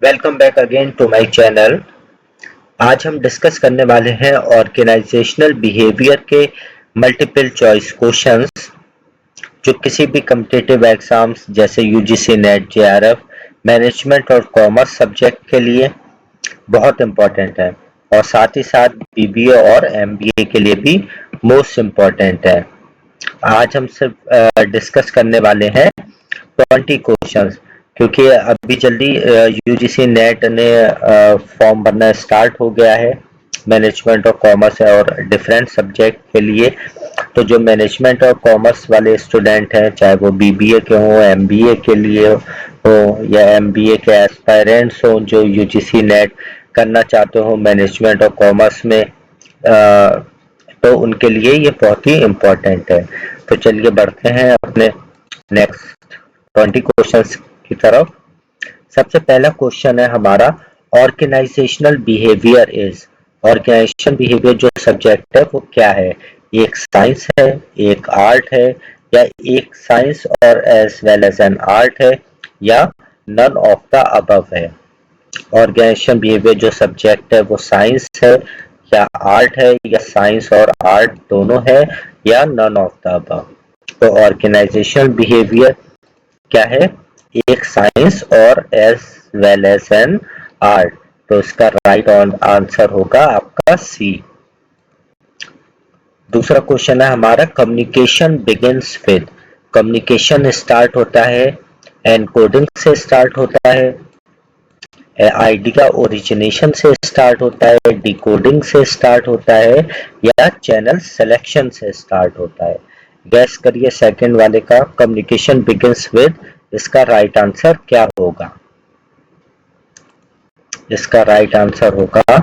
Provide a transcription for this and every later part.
Welcome back again to my channel. आज हम discuss करने वाले हैं ऑर्गेनाइजेशनल बिहेवियर के मल्टीपल चॉइस क्वेश्चंस जो किसी भी कॉम्पिटिटिव एग्जाम्स जैसे यूजीसी नेट, जेआरएफ, मैनेजमेंट और कॉमर्स सब्जेक्ट के लिए बहुत इंपॉर्टेंट है और साथ ही साथ बीबीए और एमबीए के लिए भी मोस्ट इम्पॉर्टेंट है। आज हम सिर्फ डिस्कस करने वाले हैं 20 क्वेश्चंस, क्योंकि अभी जल्दी यूजीसी नेट ने फॉर्म भरना स्टार्ट हो गया है मैनेजमेंट और कॉमर्स और डिफरेंट सब्जेक्ट के लिए। तो जो मैनेजमेंट और कॉमर्स वाले स्टूडेंट हैं, चाहे वो बीबीए के हों, एमबीए के लिए हो या एमबीए के एस्पायरेंट्स हों जो यूजीसी नेट करना चाहते हो मैनेजमेंट और कॉमर्स में, तो उनके लिए ये बहुत ही इम्पोर्टेंट है। तो चलिए बढ़ते हैं अपने नेक्स्ट 20 क्वेश्चंस की तरफ। सबसे पहला क्वेश्चन है हमारा, organisational behaviour is. Organisation behaviour जो सब्जेक्ट है वो क्या है? एक साइंस है, एक आर्ट है, या एक साइंस और as well as an art है, या नन ऑफ द अबव है। ऑर्गेनाइजेशन बिहेवियर जो सब्जेक्ट है वो साइंस है या आर्ट है, या साइंस और आर्ट दोनों है, या नन ऑफ द अबव। तो ऑर्गेनाइजेशनल बिहेवियर क्या है? एक साइंस और as well as an art. तो इसका राइट आंसर होगा आपका सी। दूसरा क्वेश्चन है हमारा, communication begins with. Communication start होता है, एनकोडिंग से स्टार्ट होता है, आइडिया ओरिजिनेशन से स्टार्ट होता है, डिकोडिंग से स्टार्ट होता है, या चैनल सिलेक्शन से स्टार्ट होता है। गैस करिए सेकंड वाले का, कम्युनिकेशन बिगिंस विद, इसका राइट आंसर क्या होगा? इसका राइट आंसर होगा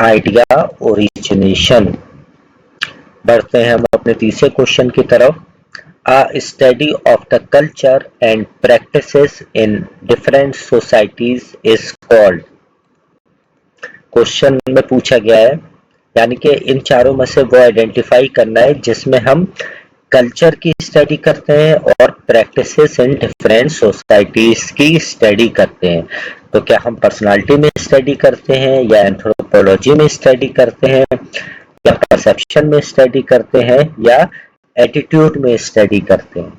आइडिया ओरिजिनेशन। बढ़ते हैं हम अपने तीसरे क्वेश्चन की तरफ। A study of the culture and practices in different societies is called। Question में पूछा गया है, यानी कि इन चारों में से वो आइडेंटिफाई करना है जिसमें हम कल्चर की स्टडी करते हैं और प्रैक्टिसेस इन डिफरेंट सोसाइटीज की स्टडी करते हैं। तो क्या हम पर्सनालिटी में स्टडी करते हैं, या एंथ्रोपोलॉजी में स्टडी करते हैं, या परसेप्शन में स्टडी करते हैं, या एटीट्यूड में स्टडी करते हैं?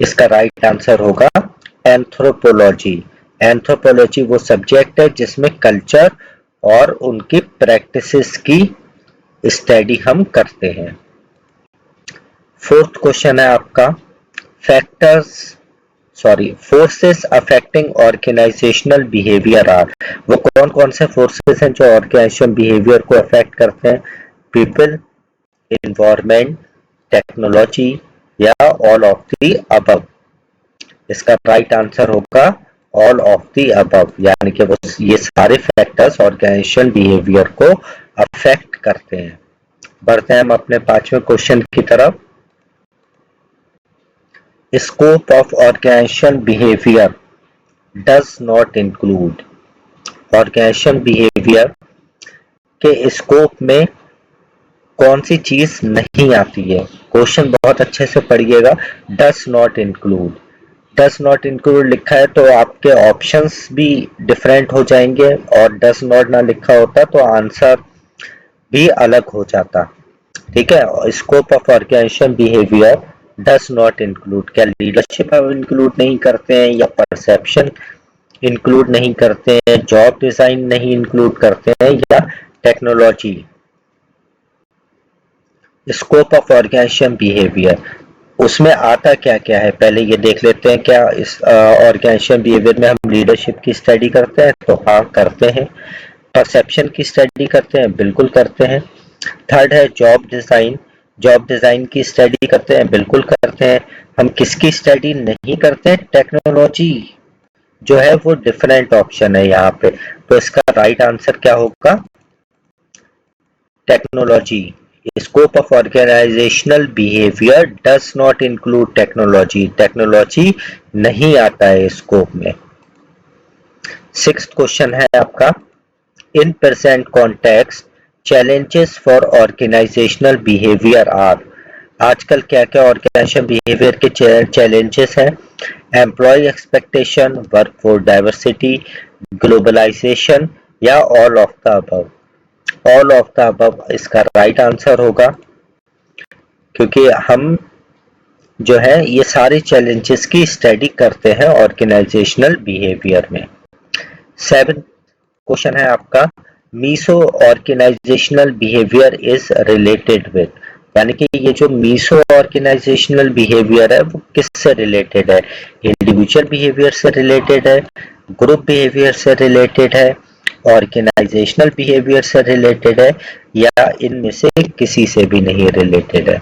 इसका राइट आंसर होगा एंथ्रोपोलॉजी। एंथ्रोपोलॉजी वो सब्जेक्ट है जिसमें कल्चर और उनकी प्रैक्टिसेस की स्टडी हम करते हैं। फोर्थ क्वेश्चन है आपका, forces affecting organisational behaviour are. वो कौन कौन से फोर्सेस हैं जो ऑर्गेनाइजेशन बिहेवियर को अफेक्ट करते हैं? पीपल, एनवायरमेंट, टेक्नोलॉजी, या ऑल ऑफ द अबव। इसका राइट आंसर होगा ऑल ऑफ द अबव, यानी कि वो ये सारे फैक्टर्स ऑर्गेनाइजेशन बिहेवियर को अफेक्ट करते हैं। बढ़ते हैं हम अपने पांचवें क्वेश्चन की तरफ। Scope of organisation behaviour does not include. Organisation behaviour के स्कोप में कौन सी चीज नहीं आती है? क्वेश्चन बहुत अच्छे से पढ़िएगा। Does not include, does not include लिखा है तो आपके ऑप्शंस भी डिफरेंट हो जाएंगे, और डज नॉट ना लिखा होता तो आंसर भी अलग हो जाता। ठीक है, scope of organisation behaviour does not include, क्या लीडरशिप अब इंक्लूड नहीं करते हैं, या परसेप्शन इंक्लूड नहीं करते हैं, जॉब डिजाइन नहीं इंक्लूड करते हैं, या technology? Scope of organisation behaviour उसमें आता क्या क्या है, पहले ये देख लेते हैं। क्या इस ऑर्गेनाइजेशन बिहेवियर में हम लीडरशिप की स्टडी करते हैं? तो हाँ करते हैं। परसेप्शन की स्टडी करते हैं? बिल्कुल करते हैं। थर्ड है जॉब डिजाइन, जॉब डिजाइन की स्टडी करते हैं? बिल्कुल करते हैं। हम किसकी स्टडी नहीं करते हैं? टेक्नोलॉजी जो है वो डिफरेंट ऑप्शन है यहाँ पे। तो इसका राइट आंसर क्या होगा? Technology. Scope of organisational behaviour does not include technology, technology नहीं आता है स्कोप में। सिक्स्थ क्वेश्चन है आपका, in present context challenges for organisational behaviour are. आजकल क्या क्या ऑर्गेनाइजेशन बिहेवियर के चैलेंजेस हैं? Employee expectation, workforce diversity, globalisation या all of the above. All of the above इसका राइट आंसर होगा, क्योंकि हम जो है ये सारे चैलेंजेस की स्टडी करते हैं ऑर्गेनाइजेशनल बिहेवियर में। 7 क्वेश्चन है आपका, meso organisational behaviour is related with, यानी कि ये जो मीसो ऑर्गेनाइजेशनल बिहेवियर है वो किससे रिलेटेड है? इंडिविजुअल बिहेवियर से रिलेटेड है, ग्रुप बिहेवियर से रिलेटेड है, ऑर्गेनाइजेशनल बिहेवियर से रिलेटेड है, या इनमें से किसी से भी नहीं रिलेटेड है?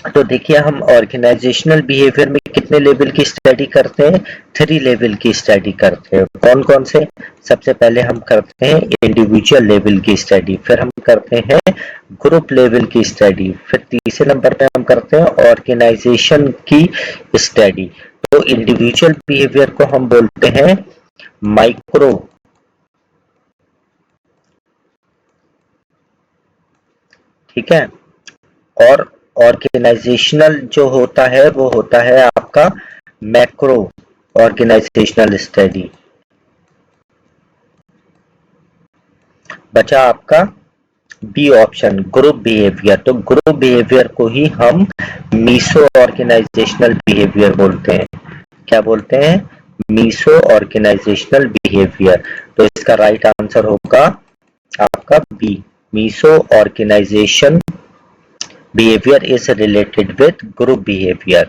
तो देखिए, हम ऑर्गेनाइजेशनल बिहेवियर में कितने लेवल की स्टडी करते हैं? 3 लेवल की स्टडी करते हैं। कौन कौन से? सबसे पहले हम करते हैं इंडिविजुअल लेवल की स्टडी, फिर हम करते हैं ग्रुप लेवल की स्टडी, फिर तीसरे नंबर पे हम करते हैं ऑर्गेनाइजेशन की स्टडी। तो इंडिविजुअल बिहेवियर को हम बोलते हैं माइक्रो, ठीक है, और ऑर्गेनाइजेशनल जो होता है वो होता है आपका मैक्रो ऑर्गेनाइजेशनल स्टडी। बचा आपका बी ऑप्शन, ग्रुप बिहेवियर। तो ग्रुप बिहेवियर को ही हम मीसो ऑर्गेनाइजेशनल बिहेवियर बोलते हैं। क्या बोलते हैं? Meso organisational behaviour. तो इसका राइट आंसर होगा आपका B, meso organisation behaviour is related with group behaviour.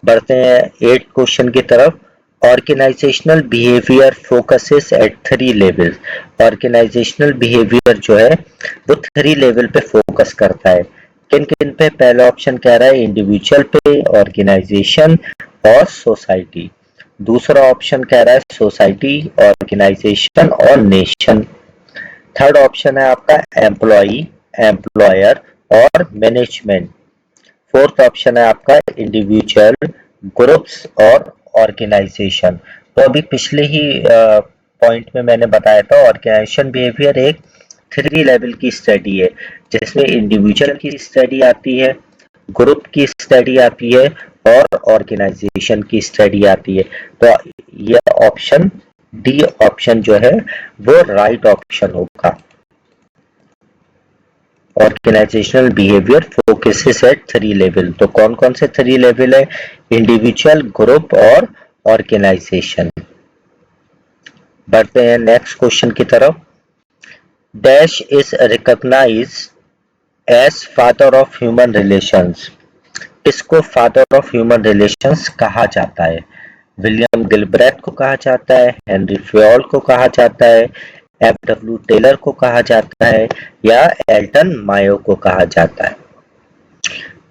बढ़ते हैं 8 क्वेश्चन की तरफ। Organisational behaviour focuses at 3 level. Organisational behaviour जो है वो 3 लेवल पे फोकस करता है। किन किन पे? पहला ऑप्शन कह रहा है इंडिविजुअल पे, ऑर्गेनाइजेशन और सोसाइटी। दूसरा ऑप्शन कह रहा है सोसाइटी, ऑर्गेनाइजेशन और नेशन। थर्ड ऑप्शन है आपका एम्प्लॉई, एम्प्लॉयर और मैनेजमेंट। फोर्थ ऑप्शन है आपका इंडिविजुअल, ग्रुप्स और ऑर्गेनाइजेशन। तो अभी पिछले ही पॉइंट में मैंने बताया था ऑर्गेनाइजेशन बिहेवियर एक 3 लेवल की स्टडी है, जिसमें इंडिविजुअल की स्टडी आती है, ग्रुप की स्टडी आती है और ऑर्गेनाइजेशन की स्टडी आती है। तो यह ऑप्शन डी ऑप्शन जो है वो राइट ऑप्शन होगा। Organisational behaviour focuses at 3 level. तो कौन कौन से 3 लेवल है? इंडिविजुअल, ग्रुप और ऑर्गेनाइजेशन। बढ़ते हैं नेक्स्ट क्वेश्चन की तरफ। Dash is recognised as father of human relations. किसको फादर ऑफ ह्यूमन रिलेशंस कहा जाता है? विलियम गिलब्रेथ को कहा जाता है, हेनरी फ्योल को कहा जाता है, एफ.डब्ल्यू. टेलर को कहा जाता है, या एल्टन मायो को कहा जाता है?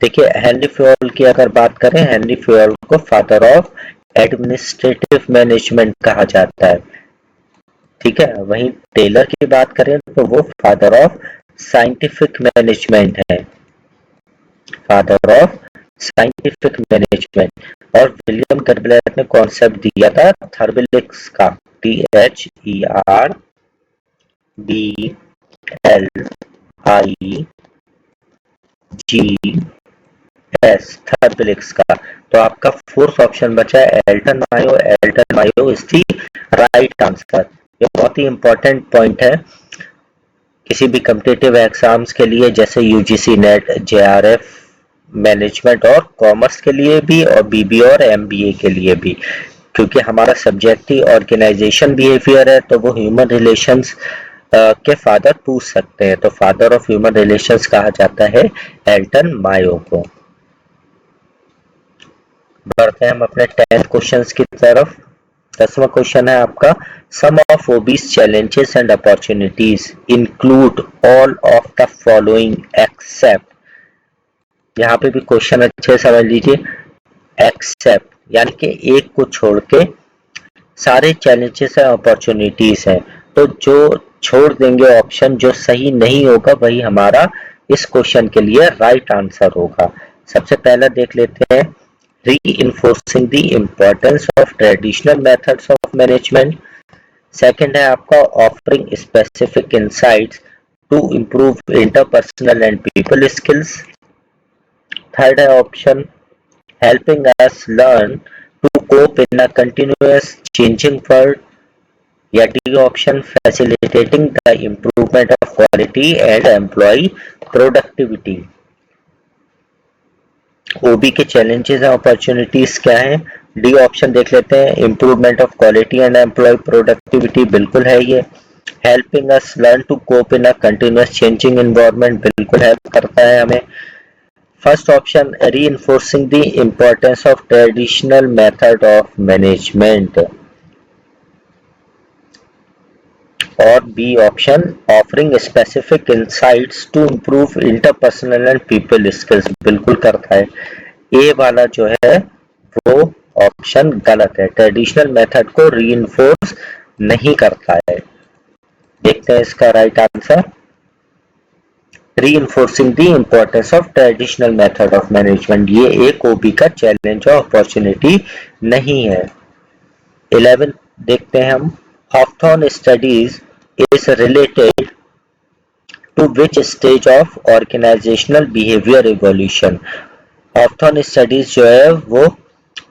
देखिए, हेनरी फ्योल की अगर बात करें, हेनरी फ्योल को फादर ऑफ एडमिनिस्ट्रेटिव मैनेजमेंट कहा जाता है, ठीक है। वहीं टेलर की बात करें तो वो फादर ऑफ साइंटिफिक मैनेजमेंट है, फादर ऑफ साइंटिफिक मैनेजमेंट। और विलियम गिलब्रेथ ने कॉन्सेप्ट दिया था थर्बलिक्स का, THERBLIGS, थर्बलिक्स का। तो आपका फोर्थ ऑप्शन बचा है Elton Mayo. Elton Mayo is the right answer. ये बहुत ही इंपॉर्टेंट पॉइंट है किसी भी कॉम्पिटिटिव एग्जाम्स के लिए, जैसे यूजीसी नेट, जेआरएफ, मैनेजमेंट और कॉमर्स के लिए भी, और बीबीए और एमबीए के लिए भी, क्योंकि हमारा सब्जेक्ट ही ऑर्गेनाइजेशन बिहेवियर है, तो वो ह्यूमन रिलेशंस के फादर पूछ सकते हैं। तो फादर ऑफ ह्यूमन रिलेशंस कहा जाता है एल्टन मायो को। बढ़ते हैं हम अपने 10th क्वेश्चंस की तरफ। 10वां क्वेश्चन है आपका, some of OBs challenges and opportunities include all of the following except. यहाँ पे भी क्वेश्चन अच्छे समझ लीजिए, एक्सेप्ट यानी कि एक को छोड़ के सारे चैलेंजेस और अपॉर्चुनिटीज हैं। तो जो छोड़ देंगे ऑप्शन, जो सही नहीं होगा, वही हमारा इस क्वेश्चन के लिए राइट आंसर होगा। सबसे पहला देख लेते हैं, reinforcing the importance of traditional methods of management। Second है आपका offering specific insights to improve interpersonal and people skills। Third है option helping us learn to cope in a continuous changing world, या D option facilitating the improvement of quality and employee productivity. OB के challenges and opportunities क्या है? D option देख लेते हैं, improvement of quality and employee productivity बिल्कुल है ये। Helping us learn to cope in a continuous changing environment बिल्कुल हेल्प करता है हमें। First option reinforcing the importance of traditional method of management, और B option offering specific insights to improve interpersonal and people skills बिल्कुल करता है। ए वाला जो है वो ऑप्शन गलत है, ट्रेडिशनल मेथड को रीइंफोर्स नहीं करता है। देखते हैं इसका right answer, reinforcing the importance of traditional method of management, ये एक ओबी का चैलेंज और अपॉर्चुनिटी नहीं है। 11 देखते हैं हम, Hawthorne studies is related to which stage of organizational behavior evolution? Hawthorne studies जो है वो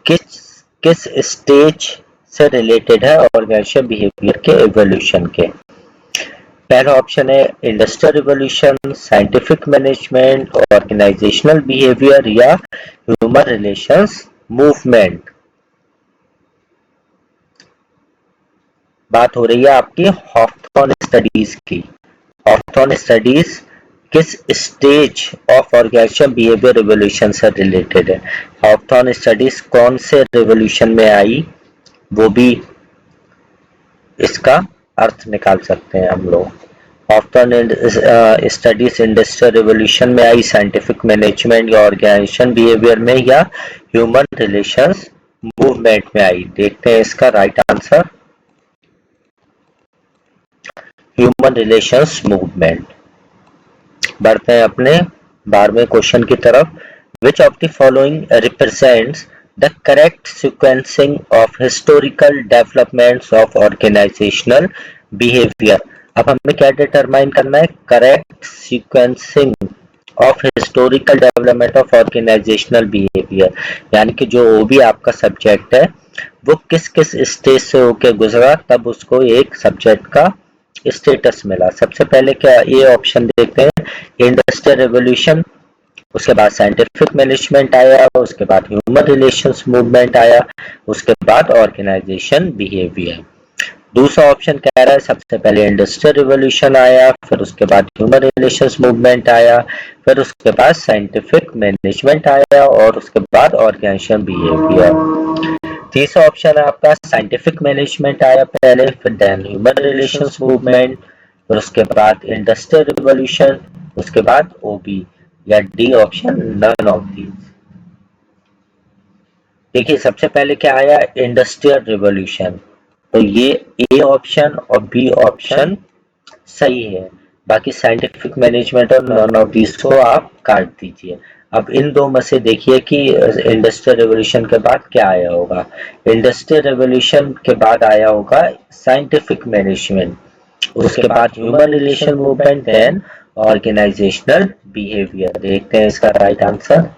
किस स्टेज से रिलेटेड है ऑर्गेनाइजेशन बिहेवियर के एवोल्यूशन के? पहला ऑप्शन है industrial revolution, scientific management, organisational behaviour या ह्यूमन रिलेशंस मूवमेंट। बात हो रही है आपकी हॉथॉर्न स्टडीज की। हॉथॉर्न स्टडीज किस stage of organisation behaviour revolution से रिलेटेड है? हॉथॉर्न स्टडीज कौन से रिवॉल्यूशन में आई, वो भी इसका अर्थ निकाल सकते हैं हम लोग। हॉथॉर्न स्टडीज इंडस्ट्रियल रिवॉल्यूशन में आई, साइंटिफिक मैनेजमेंट या ऑर्गेनाइजेशन बिहेवियर में, या ह्यूमन रिलेशंस मूवमेंट में आई? देखते हैं इसका right answer, human relations movement. बढ़ते हैं अपने 12वें क्वेश्चन की तरफ। Which of the following represents the correct sequencing of historical developments of organisational behaviour? अब हमें क्या डिटरमाइन करना है? Correct sequencing of historical development of organisational behaviour, यानी कि जो भी आपका सब्जेक्ट है वो किस किस स्टेज से होके गुजरा तब उसको एक सब्जेक्ट का स्टेटस मिला। सबसे पहले क्या ये ऑप्शन देखते हैं, इंडस्ट्रियल रेवोल्यूशन, उसके बाद साइंटिफिक मैनेजमेंट आया, उसके बाद ह्यूमन रिलेशंस मूवमेंट आया, उसके बाद ऑर्गेनाइजेशन बिहेवियर। दूसरा ऑप्शन कह रहा है सबसे पहले इंडस्ट्रियल रिवॉल्यूशन आया, फिर उसके बाद ह्यूमन रिलेशंस मूवमेंट आया, फिर उसके बाद साइंटिफिक मैनेजमेंट आया और उसके बाद ऑर्गेनाइजेशन बिहेवियर। तीसरा ऑप्शन है आपका साइंटिफिक मैनेजमेंट आया पहले, फिर देन ह्यूमन रिलेशंस मूवमेंट, फिर उसके बाद इंडस्ट्रियल रिवॉल्यूशन, उसके बाद ओबी, या D option none of these. देखिए सबसे पहले क्या आया, इंडस्ट्रियल रिवॉल्यूशन, तो ये ए ऑप्शन और बी ऑप्शन सही है, बाकी साइंटिफिक मैनेजमेंट और नॉन ऑफ दीज को आप काट दीजिए। अब इन दो में से देखिए कि इंडस्ट्रियल रेवोल्यूशन के बाद क्या आया होगा। इंडस्ट्रियल रेवोल्यूशन के बाद आया होगा साइंटिफिक मैनेजमेंट, उसके बाद human relation movement, then organisational behaviour. देखते हैं इसका राइट आंसर,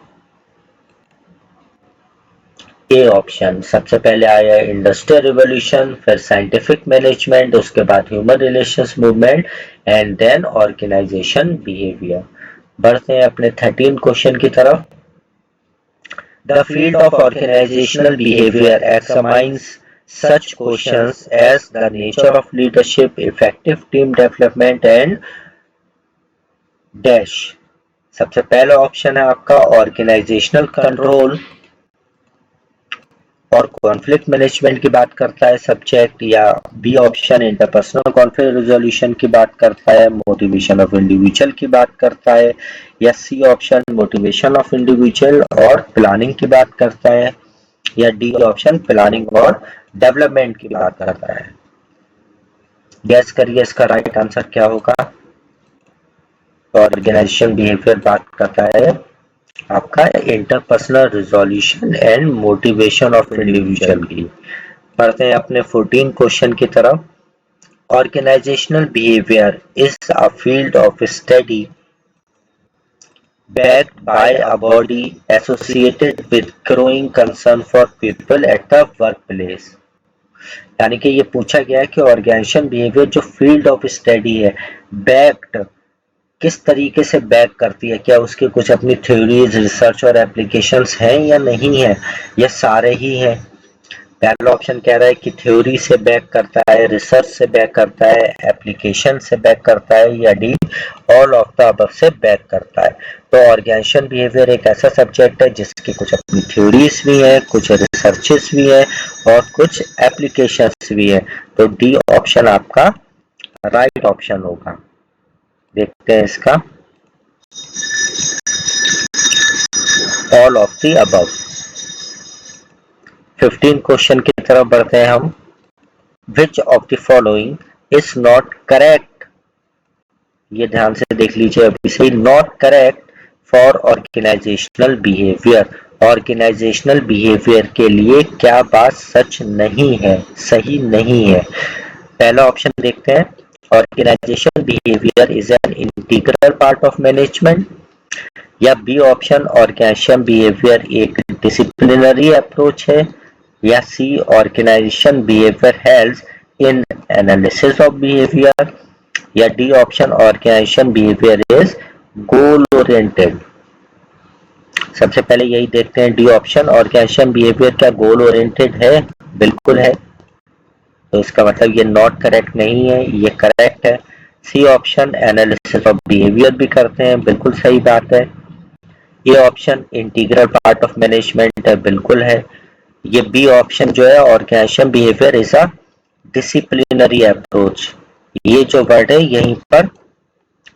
ए ऑप्शन। सबसे पहले आया इंडस्ट्रियल रिवॉल्यूशन, फिर साइंटिफिक मैनेजमेंट, उसके बाद human relations movement and then organisation behaviour. बढ़ते हैं अपने 13 क्वेश्चन की तरफ। The field of organisational behaviour examines such questions as the nature of leadership, effective team development and dash। सबसे पहला ऑप्शन है आपका ऑर्गेनाइजेशनल कंट्रोल और कॉन्फ्लिक्ट मैनेजमेंट की बात करता है सब्जेक्ट, या B option interpersonal conflict resolution की बात करता है, मोटिवेशन ऑफ इंडिविजुअल की बात करता है, या C option motivation of individual और प्लानिंग की बात करता है, या डी ऑप्शन प्लानिंग और डेवलपमेंट की बात करता है। गैस करिए इसका राइट आंसर क्या होगा। ऑर्गेनाइजेशन बिहेवियर बात करता है आपका interpersonal resolution and motivation of individual की। पढ़ते हैं अपने 14 क्वेश्चन की तरफ। Organisational behaviour is a field of study backed by a body associated with growing concern for people at the workplace। यानी कि ये पूछा गया है कि ऑर्गेनाइजेशन बिहेवियर जो फील्ड ऑफ स्टडी है, बैक्ड किस तरीके से बैक करती है, क्या उसके कुछ अपनी थ्योरीज, रिसर्च और एप्लीकेशंस हैं या नहीं है, या सारे ही हैं। पहला ऑप्शन कह रहा है कि थ्योरी से बैक करता है, रिसर्च से बैक करता है, एप्लीकेशन से बैक करता है, या D all of the above से बैक करता है। तो ऑर्गेनाइजेशन बिहेवियर एक ऐसा सब्जेक्ट है जिसकी कुछ अपनी थ्योरीज भी है, कुछ रिसर्चेस भी है और कुछ एप्लीकेशंस भी है। तो डी ऑप्शन आपका राइट ऑप्शन होगा। देखते हैं इसका, all of the above. 15 question की तरफ बढ़ते हैं हम। Which of the following is not correct, ये ध्यान से देख लीजिए अभी से, not correct for organisational behaviour. Organisational behaviour के लिए क्या बात सच नहीं है, सही नहीं है। पहला ऑप्शन देखते हैं, organisation behaviour is an integral part of management, या बी ऑप्शन ऑर्गेनाइजेशन बिहेवियर एक डिसिप्लिनरी अप्रोच है, या C organisation behaviour helps in analysis of behaviour, या D option organisation behaviour is goal oriented. सबसे पहले यही देखते हैं, डी ऑप्शन ऑर्गेनाइजेशन बिहेवियर क्या गोल ओरिएंटेड है? बिल्कुल है, तो इसका मतलब ये नॉट करेक्ट नहीं है, ये करेक्ट है। C option analysis of behaviour भी करते हैं, बिल्कुल सही बात है। ये option integral part of management है, बिल्कुल है। ये बी ऑप्शन जो है organisation behaviour is a disciplinary approach, ये जो वर्ड है यहीं पर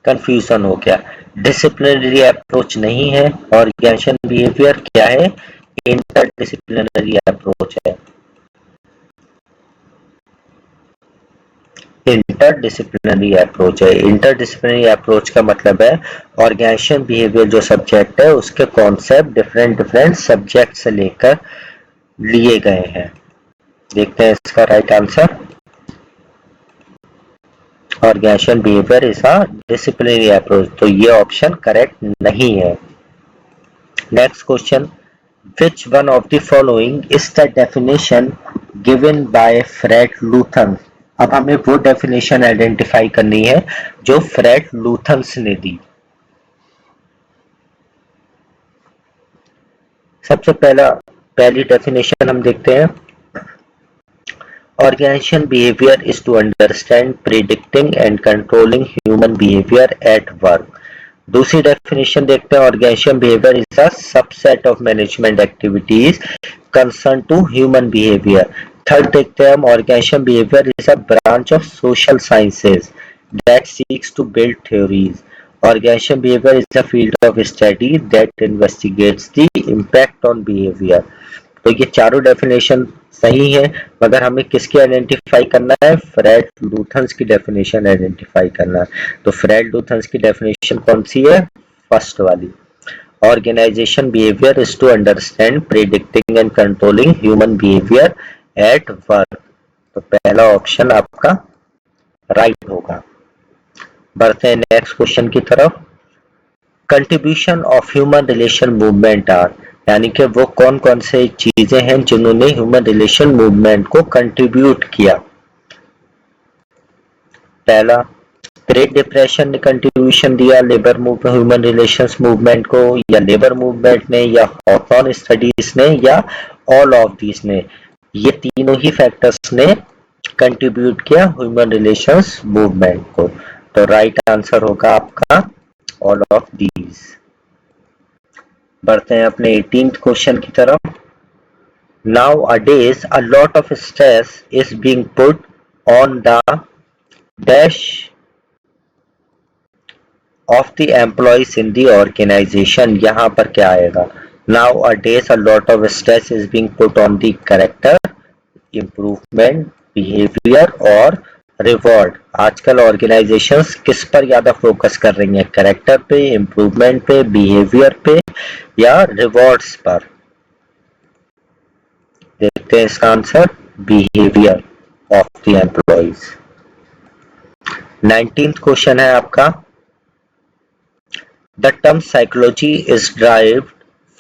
कंफ्यूजन हो गया। डिसिप्लिनरी अप्रोच नहीं है, ऑर्गेनाइजेशन बिहेवियर क्या है? इंटरडिसिप्लिनरी अप्रोच है। इंटरडिसिप्लिनरी अप्रोच है। इंटरडिसिप्लिनरी अप्रोच का मतलब है ऑर्गेनाइजेशन बिहेवियर जो सब्जेक्ट है उसके कॉन्सेप्ट डिफरेंट सब्जेक्ट से लेकर लिए गए हैं। देखते हैं इसका right answer, organisation behaviour is a disciplinary approach, तो ये ऑप्शन करेक्ट नहीं है। Next question, which one of the following is the definition given by Fred Luthans. अब हमें वो डेफिनेशन आइडेंटिफाई करनी है जो फ्रेड लूथन्स ने दी। सबसे पहली डेफिनेशन हम देखते हैं, organization behavior is to understand, predicting and controlling human behavior at work। दूसरी डेफिनेशन देखते हैं, organisation behaviour is a subset of management activities concern to human behaviour. Third देखते हैं हम, organisation behaviour is a branch of social sciences that seeks to build theories. Organisation behaviour is a field of study that investigates the impact on behaviour. तो ये चारों definition सही है, मगर हमें किसकी आइडेंटिफाई करना है? फ्रेड लूथन्स की डेफिनेशन आइडेंटिफाई करना है। तो फ्रेड लूथन्स की डेफिनेशन कौन सी है? फर्स्ट वाली, organisation behaviour is to understand, predicting and controlling human behaviour at work. तो पहला ऑप्शन आपका राइट होगा। बढ़ते हैं नेक्स्ट क्वेश्चन की तरफ। Contribution of human relation movement are, यानी कि वो कौन कौन से चीजें हैं जिन्होंने ह्यूमन रिलेशन मूवमेंट को कंट्रीब्यूट किया। पहला, ग्रेट डिप्रेशन ने कंट्रीब्यूशन दिया labour movement human relations movement को, या लेबर मूवमेंट ने, या हॉथॉर्न स्टडीज ने, या ऑल ऑफ दीज ने। ये तीनों ही फैक्टर्स ने कंट्रीब्यूट किया ह्यूमन रिलेशंस मूवमेंट को। तो राइट आंसर होगा आपका ऑल ऑफ दीज। बढ़ते हैं अपने 18th क्वेश्चन की तरफ। Nowadays, a lot of stress is being put on the dash of the employees in the organization। यहाँ पर क्या आएगा? Nowadays, a lot of stress is being put on the character, improvement, behavior और reward. आजकल organisations किस पर ज्यादा focus कर रही हैं? कैरेक्टर पे, इम्प्रूवमेंट पे, बिहेवियर पे, या रिवॉर्ड्स पर? देखते हैं इसका answer, behaviour of the employees. 19th question है आपका, The term psychology is derived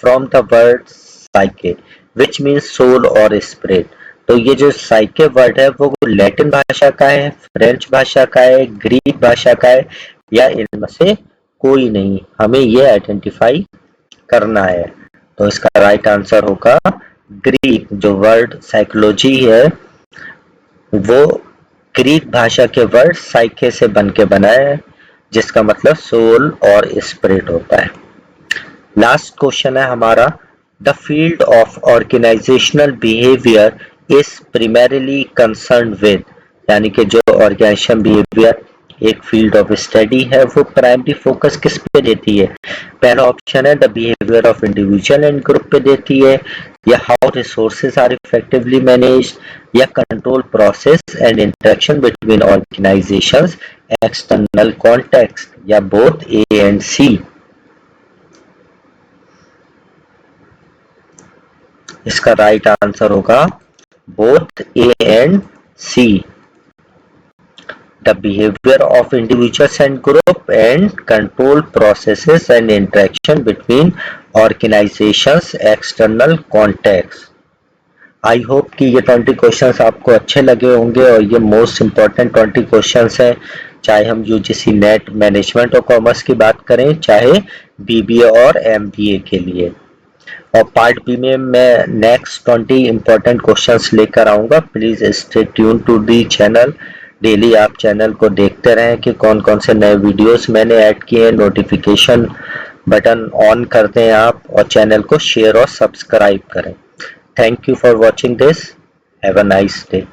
from the word psyche, which means soul or spirit. तो ये जो साइके वर्ड है वो लैटिन भाषा का है, फ्रेंच भाषा का है, ग्रीक भाषा का है, या इनमें से कोई नहीं, हमें ये आइडेंटिफाई करना है। तो इसका राइट आंसर होगा ग्रीक। जो वर्ड साइकोलॉजी है वो ग्रीक भाषा के वर्ड साइके से बन के बना है, जिसका मतलब सोल और स्पिरिट होता है। लास्ट क्वेश्चन है हमारा, the field of organisational behaviour is primarily concerned with, यानी कि जो ऑर्गेनाइजेशन बिहेवियर एक फील्ड ऑफ स्टडी है वो प्राइमरी फोकस किस पे देती है? पहला ऑप्शन है the behaviour of individual and group पे देती है, या how resources are effectively managed, या control process and interaction between organisations, external context, या बोथ ए एंड सी। इसका राइट आंसर होगा both A and C. The behavior of individuals and group and control processes and interaction between organizations, external contexts। I hope कि ये 20 questions आपको अच्छे लगे होंगे और ये मोस्ट इम्पॉर्टेंट 20 क्वेश्चंस हैं, चाहे हम यूजीसी नेट मैनेजमेंट और कॉमर्स की बात करें, चाहे बीबीए और एमबीए के लिए। और पार्ट बी में मैं नेक्स्ट 20 इम्पोर्टेंट क्वेश्चंस लेकर आऊंगा। Please stay tune to the channel. Daily आप चैनल को देखते रहें कि कौन कौन से नए वीडियोस मैंने ऐड किए हैं। नोटिफिकेशन बटन ऑन कर दें आप, और चैनल को शेयर और सब्सक्राइब करें। Thank you for watching this. Have a nice day.